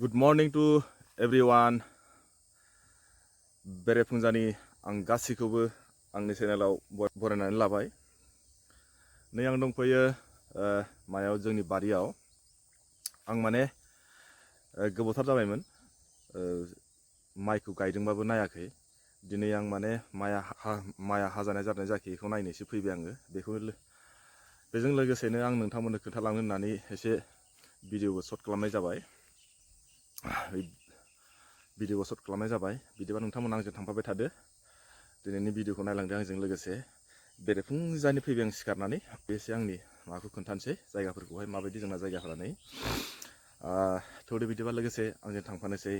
Good morning to everyone. बेरेफुंजानि आं गासैखौबो आंनि चेनेलाव बरायनानै लाबाय। नै आं दंफैयो मायाव जोंनि बारियाव। आं माने गोबावथार जाबायमोन माइखौ गायदोंबाबो नायाखै। दिनै आं माने माइया हाजानाय जादों जायाखै बेखौ नायनोसो फैबाय आङो। बेजों लोगोसेनो आं नोंथांमोननो खोन्थालांनो होननानै एसे भिडिअबो शट खालामनाय जाबाय। भिडिअ शट खालामनाय जाबाय। बिदिबा नोंथांमोना आंजों थांफाबाय थादो। दिनैनि भिडिअखौ नायलांदो आंजों लोगोसे। बेरेफुंजानि फैबाय आं सिखारनानै। बेसो आंनि माबाखौ खोन्थानोसै जायगाफोरखौहाय माबायदि जोंना जायगाफोरा नै। थौदो बिदिबा लोगोसे आंजों थांफानोसै।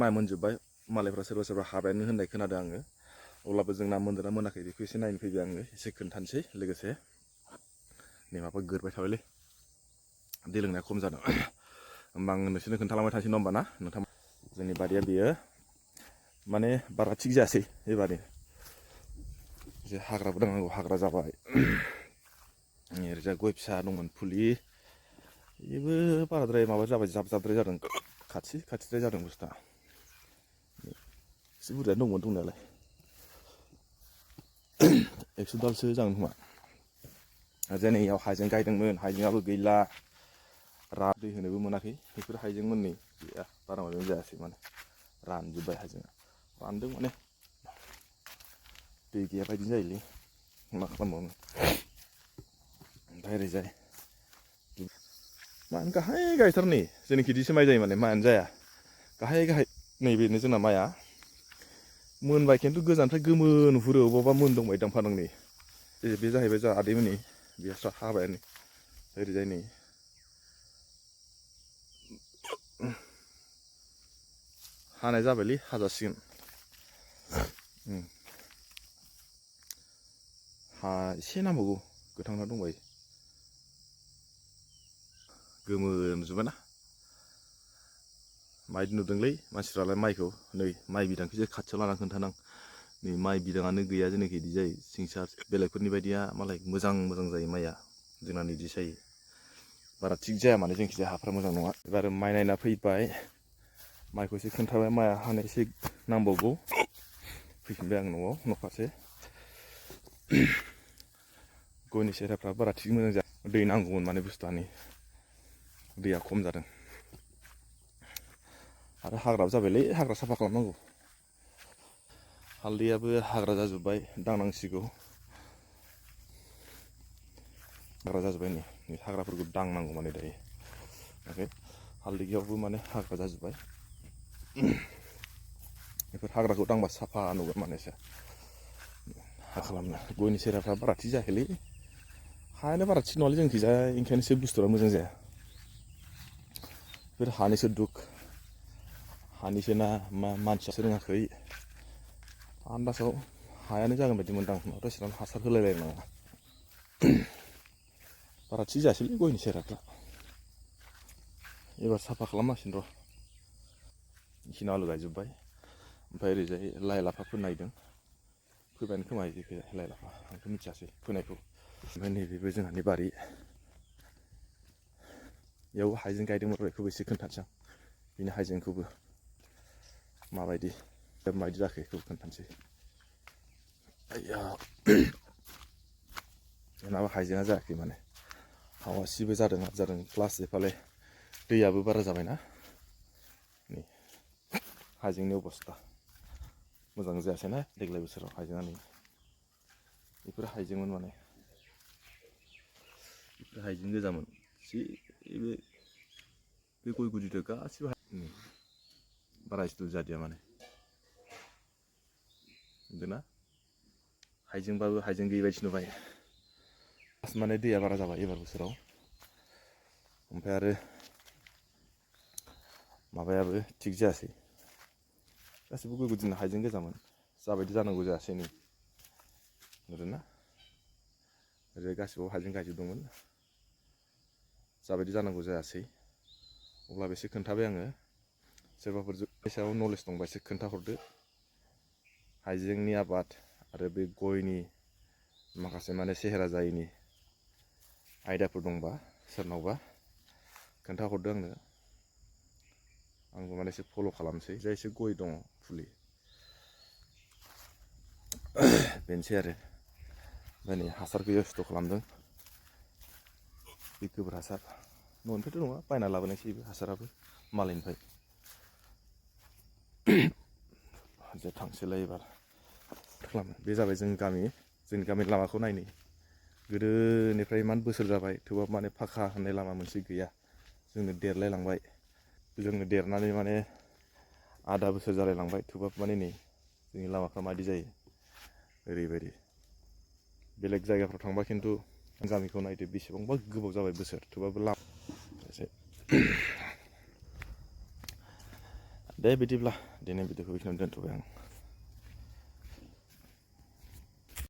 माइ मोनजोब्बाय, मालायफ्रा सोरबा सोरबा हाबायानो होननाय खोनादों आङो। अब्लाबो जोंना मोनदोंना मोनाखै बेखौ एसे नायनो फैबाय आङो, एसे खोन्थानोसै लोगोसे। नै माबा गोरबाय थाबायलै, दै लोंनाया खम जादों। होमबा आं नोंसोरनो खोन्थालांबाय थानोसै नङा होमबा ना नोंथां। जोंनि बारिया बियो माने बारा थिग जायासै एबारनि। एसे हाग्राबो दांनांगौ, हाग्रा जाबाय। ओरैजा गय फिसा दंमोन फुलि, बेबो बाराद्राय माबा जाबाय, जाबद्राय जादों, खाथिद्राय जादों बुस्थुआ। एसे बुरजायानो दंमोन दंनायालाय। 100 दालसो जागोन खोमा। जोंनि इयाव हाइजें गायदोंमोन, हाइजेंआबो गैला। दै होनोबो मोनाखै। बेफोर हाइजेंमोननि गैया, बारा मोजां जायासै माने। रानजोब्बाय हाइजेंआ, रानदों माने दै गैया बायदि जायोलै, मा खालामबावनो। ओमफ्राय ओरैजाय मानो गाहाय गाहायथार नै जोंनिखि बिदिसो माइ जायो माने, माइआनो जाया गाहाय गाहाय। नैबेनो जोंना माइआ मोनबाय, खिन्थु गोजाननिफ्राय गोमो नुहुरो, अबावबा मोनदोंबायदां फादां नै। बे जाहैबाय जोंहा आदैमोननि, बेस्रा हाबायानो। ओरैजाय नै हानाय जाबायलै, हाजासिगोन। एसे नांबावगौ, गोथांना दंबायो। गोमो नुजोब्बायना। माइदि नुदोंलै मानसिफ्रालाय माइखौ। नै माइ बिदांखौसो खाथियाव लानानै खोन्थानां। नै माइ बिदाङानो गैया जोंनिखि बिदि जायो, सिंसार। बेलेगफोरनि बायदिया मालाय मोजां जायो माइया, जोंना नै बिदि जायो। बारा थिग जाया माने जोंनिखिजाय, हाफ्रा मोजां नङा। एबार माइ नायना फैबाय, माइखौ एसे खोन्थाबाय, माइआ हानो एसे नांबावगौ। फैफिनबाय आं न' फारसे। गयनि सेहेराफ्रा बारा थिग मोजां जाया, दै नांगौमोन माने बुस्थुआ, नै दैया खम जादों। आरो हाग्राबो जाबायलै, हाग्रा साफा खालामनांगौ। हालदैयाबो हाग्रा जाजोब्बाय, दांनांसिगौ। हाग्रा जाजोब्बाय नै हाग्राफोरखौ दांनांगौ माने दायो। ओमफ्राय हालदैयावबो माने हाग्रा जाजोब्बाय। बेफोर हाग्राखौ दांबा साफा नुगोन माने एसे। मा खालामनो, गयनि सेहेराफ्रा बारा थिग जायाखैलै। हायानो बारा थिग नङालै जोंनिखिजाय, ओंखायनोसो बुस्थुआ मोजां जाया। बेफोर हानिसो दुख, हानिसो ना मा मानसियासो रोङाखै। आन्दासाव हायानो जागोन बायदि मोनदां, माथो एसेबां हासार होलायलायनाङा। बारा थिग जायासैलै गयनि सेहेराफ्रा। एबार साफा खालामनांसिगोन र'। बेखिनि आलु गायजोब्बाय। ओमफ्राय ओरैजाय लाइ लाफाफोर नायदों। फोबायानो खोमा इदिखै लाइ लाफा, आंथ' मिथियासै फोनायखौ। ओमफ्राय नैबेबो जोंहानि बारि। बेयाव हाइजें गायदोंमोन र', बेखौबो एसे खोन्थानोसै आं। बेनि हाइजेंखौबो माबायदि जाखो बेखौ खोन्थानोसै। आइया जोंनाबो हाइजेंआ जायाखै माने, हावासिबो जादों प्लास एफाले दैयाबो बारा जाबायना। नै हाइजेंनि अबस्था मोजां जायासैना देग्लाय बोसोराव हाइजेंआ। नै बेफोर हाइजेंमोन माने, बेफोर हाइजें गोजामोन। बे गय गुदिथ' गासिबो बारा स्टिल जादिया माने, नुदोंना। हाइजेंबाबो हाइजें गैयि बायदि नुबाय। माने दैया बारा जाबाय एबार बोसोराव। ओमफ्राय आरो माबायाबो थिग जायासै। गासिबो गय गुदिना हाइजें गोजामोन, जाबायदि जानांगौ जायासै नै। नुदोंना, ओरै गासिबावबो हाइजें गायजोबदोंमोन, जाबायदि जानांगौ जायासै। अब्लाबो एसे खोन्थाबाय आङो। सोरबाफोर बेनि सायाव नलेज दंबा एसे खोन्थाहरदो। हाइजेंनि आबाद आरो बे गयनि माखासे माने सेहेरा जायैनि आयदाफोर दंबा सोरनावबा खोन्थाहरदो आंनो। आंबो माने एसे फल' खालामसै जा एसे गय दङ फुलि बेनोसै आरो ओमफ्राय नै हासार गैया स्टक खालामदों बे गोबोर हासार न'निफ्रायथ' नङा बायना लाबोनायसै बे हासाराबो मालायनिफ्राय जे थांसैलाय एबार खालामो बे जाबाय जोंनि गामिनि लामाखौ नायनो गोदोनिफ्राय इमान बोसोर जाबाय थेवबाबो माने फाखा होननाय लामा मोनसे गैया जोंनो देरलायलांबाय जोंनो देरनानै माने आधा बोसोर जालायलांबाय थेवबाबो माने नै जोंनि लामाफ्रा मादि जायो ओरैबायदि बेलेग जायगाफ्राव थांबा खिन्थु गामिखौ नायदो बेसेबांबा गोबाव जाबाय बोसोर थेवबाबो लामा दे बिदिब्ला दिनै भिडिअखौ बेखिनियावनो दोनथ'बाय आं